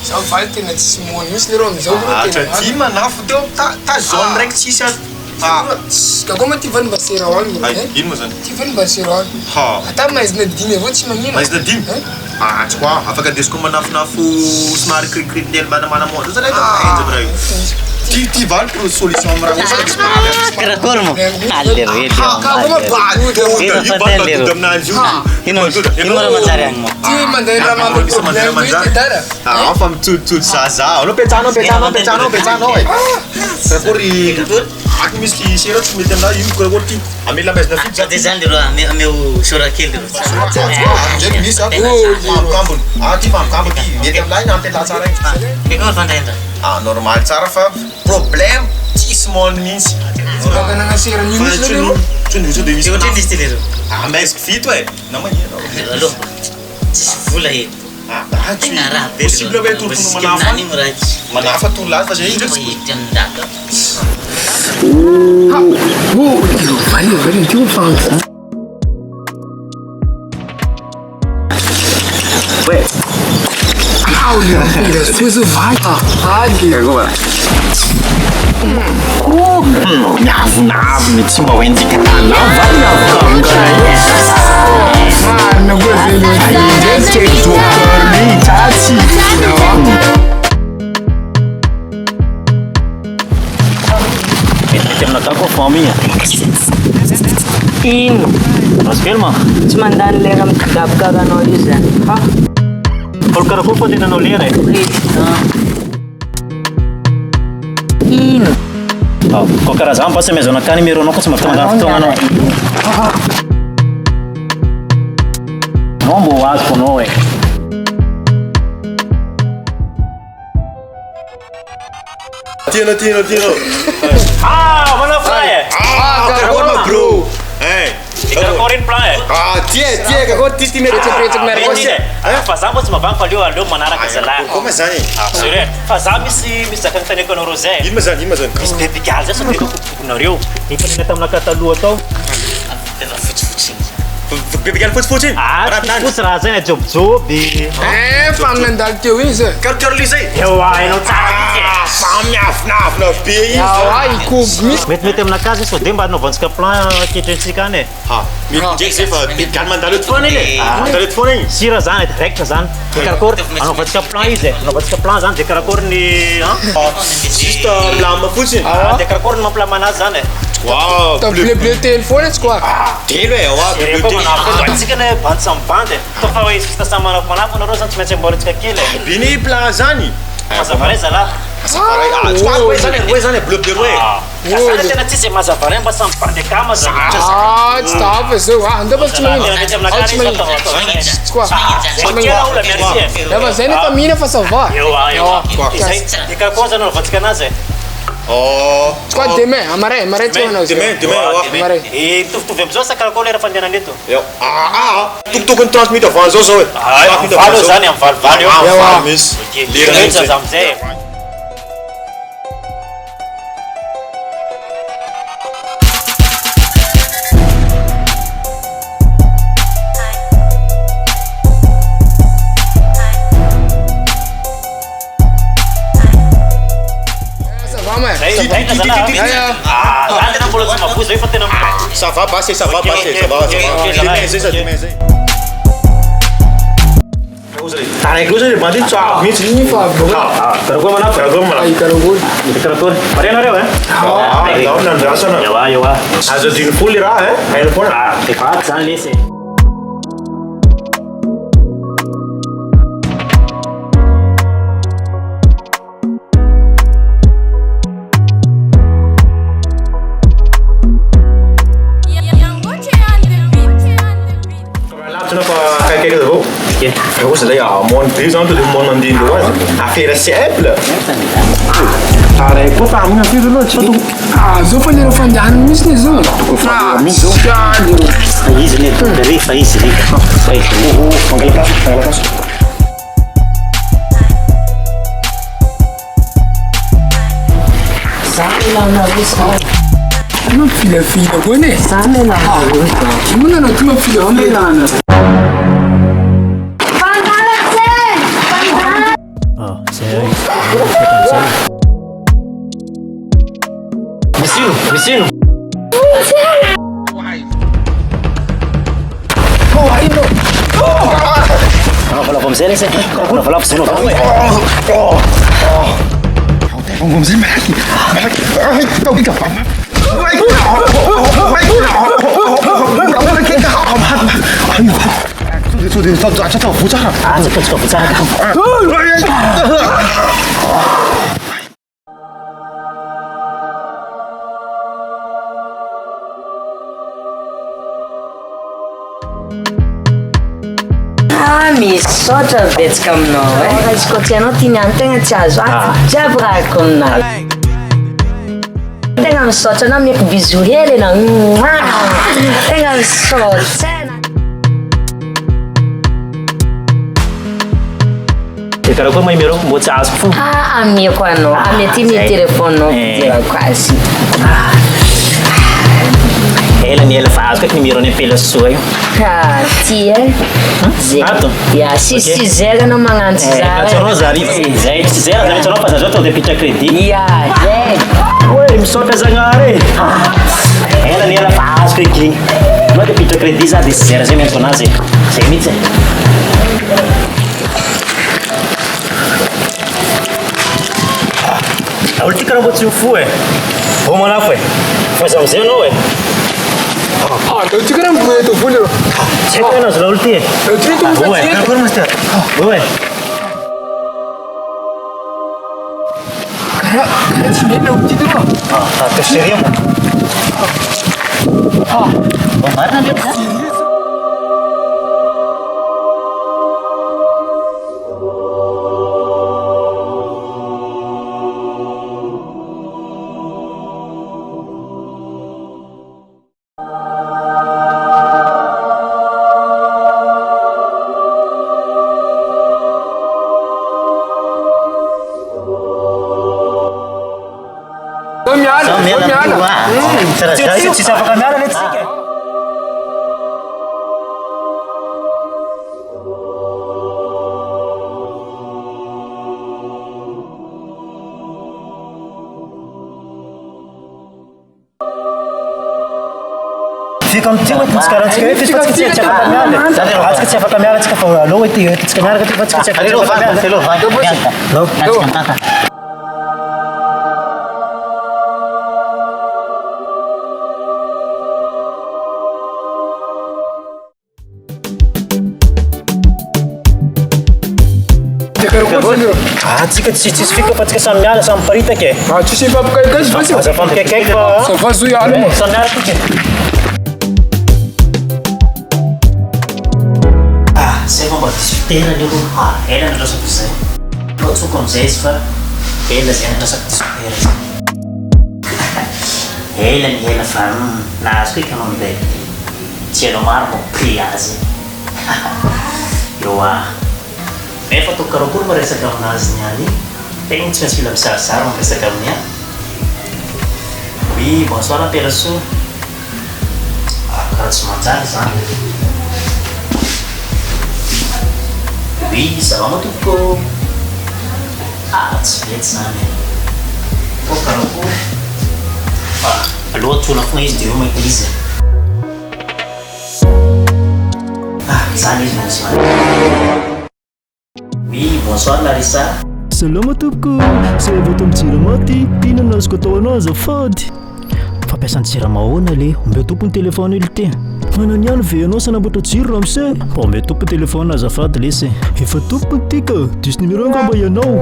Zaho valy tena tsy moany misy leroa amizao Ty manafo teo ta zone raiky tsisy kakoma ty valy mba sera ao agny ino ma zany? ty valy mba sera ao agny ata maizina dimy avao tsy magnino maizina dimy? Tsy koa afaka desiko manafonafo somary cricriminel manamanamoa zany enjako raha io ty valy pro solution amiraha Karakory mo? Aleroely amin'azy ino raha manjary agny mo? ty manday raha mamboly dara fa mitsoditsody zaza anao petsanao e karakory aky misy sera tsy mety aminah io karakory ty amela maizina fito de zany leroa ameo sorakely leroa ndraiky misy mamokambony ty mamokambony ty mety aminah iny ampela tsara iny Karakory fandainda? Normal tsara fa problème tsisy mony mihitsy vakanana sera nio misy leroa tsondrotsody misy Ohatriny izy ty leroa maiziko fito e na magnino aloha tsisy vola hely tena raha be possible hoe torotoro manafa tolo azy fa zay iny ndraiky mahity amindaka valy ty mifantsa Fuso vai, Miavonavona tsy mba hoenjika tanao va miavonavona não vou ver Indreky docteur ny tsatsy mety aminaka koa famy Ino? Raskely ma? Tsy mandany lera mikidabokaranao io zany. Karakôry fa tenanao lera e? Ino? Koa karaha zany pasy amaizona ka numéro anao ko tsy mafita mandany fotoagna anao anao mbo azoko anao e tianao manafray e karakory ma bro karakory iny plan e tia karakory ty miaretsaka miaraka fa za mbo tsy mavagny fa aleo manaraka zalahy koma zany sérieux fa za misy zakany taneko anao rô zay ino ma zany misy bebigaly zay sao tena kokokonareo nifanena taminaka taloha tao tena fotsifotsy bebigaly fotsifotsy iny fotsy raha zay na jobijoby fa nandalo teo izy karokaro zay ewa hainao tsara fa miavonavona be izy ikobo misy metimety aminaka zay sao de mba hanaovantsika plan ketretsika any e ndraiky zay fa bebigaly mandalo eto foana iny mandalo eto foana iny sira zany direct zany karakory anaovantsika plan izy anaovantsika plan zany de karakory ny juste milamina fotsiny de karakory ny mampilama anazy zany wow tá bleu telefone quoi telo e atsika ne bandy samy bandy fa fa hoe sista samy manafo anareo zany tsy maintsy amboarantsika kely biny plan zany mazava ray zalahy hoe zany bleu bleu hoe zany tena tsisy mazava ray mba samy bandy akama zany tsy tava zao andava tsy magnino quoi lava zay nefa mihina fa ça va de karakory zany anaovantsika anazy quoi demain amaray tsy manao demain mitovitovy amizao sa karakory lera fandehanana eto tokotokony 30 minutes avant zao zao e valo zany amy valivalo eo misy zaza amizay zany tena mbola tsy mabozy zay fa tena ça va passer demain zay araiky loatra mandeha tsoa mihitsy iny fa karakory manafo karakory pare anareo e zaho nandrasana ewa azo adiny folo raha e haina foana efaty zany lesy Você daí, mon três anos de mon andando hoje. A feira simple. Cara, é puta, a minha filha não tinha tudo. zao fa lera fandehana misy ne zao izy ne rehefa izy Mangala passo. Filha koa ne Sana lang. Ino nanao ty mafilafila Sino? Wala po msele sir. Wala po sino. Vamos ver, Mac. Ai, tá o que tá? 저 보자. 아, 저 보자. Misaotra betsaka aminao e izy koa tianao tiany tegna tsy azo aty jiaby rahako aminazy tegna misaotra anao mieko bisou hely anao tegna misaotra Karakory may meron mbô tsy azoko fo. Amiako anao amety ny telefonao dirako azy Ela ni ela fa azoko eky numéro ni apela soa io. Ty e zay Ato. Ya si zero anao magnantsy Natsarao zary. Zay tsy zero zany natsarao fa zazo to depitra credit. Ya zay Oi, misaotra Zagnahary. Ela ni ela fa azoko eky igny. Anao depitra credit za de zero zay miantso anazy. Zay mihitsy. Olo ty karaha mbô tsy mifo e. Vao manafo e. Faiza amizay anao e. Eu te quero muito, eu vou ler. Tsy haiko anazy laolo ty e. Eu te quero muito. Ué, karakory mas ty. Ué. Cara, esse menino é o título. Terceria mo. Bom, marna dito ha. Ci sa fa cambiare le zighe. Fica um tio antes cara antes que fiz para esquecer tinha para cambiare. Antes que tinha para cambiare antes que foi alô e tinha que cambiare que tinha que Allora, vai, lo vai. No, Anzi, cantata. Tsika tsy fika fa tsika samy miala samy miparitaka e. Tsisy mifampikaikazy fa Aza fampikaikaiky fa sa fa zo ihany moa. samy miala tika. Zay fomba disfitera aloha. Ela nandrasako zay. Tsoko amizay izy fa ela zay nandrasako disfitera zay. Ela ny ela fa nahazo koa ikanao minday. Tsy hainao maro mo prix azy. Eo nefa toko karakory maresaka aminazy niany tegna tsy maintsy mila misarisary maresaka amin'ny any. Oui, bonsoir ampelaso. Karaha tsy manjary zany. Oui, ça va tompoko. Tsy mety zany. Toko karakory. Aloha tsona foana izy dia eo mahita izy. Zany izy misy mana. Oui, bonsoir Larissa. Salama tompoko, zay avy ato amin'ny jiramaty, ina no azoko atao anao azafady. Fampiasany jiramahoana le, ombe tompony telefona ilo ty. Manany ihany ve anao sanamboatra jiro ramose? Ombe tompony telefona azafady lese. Efa tompony tika, 10 numéro angamba ianao.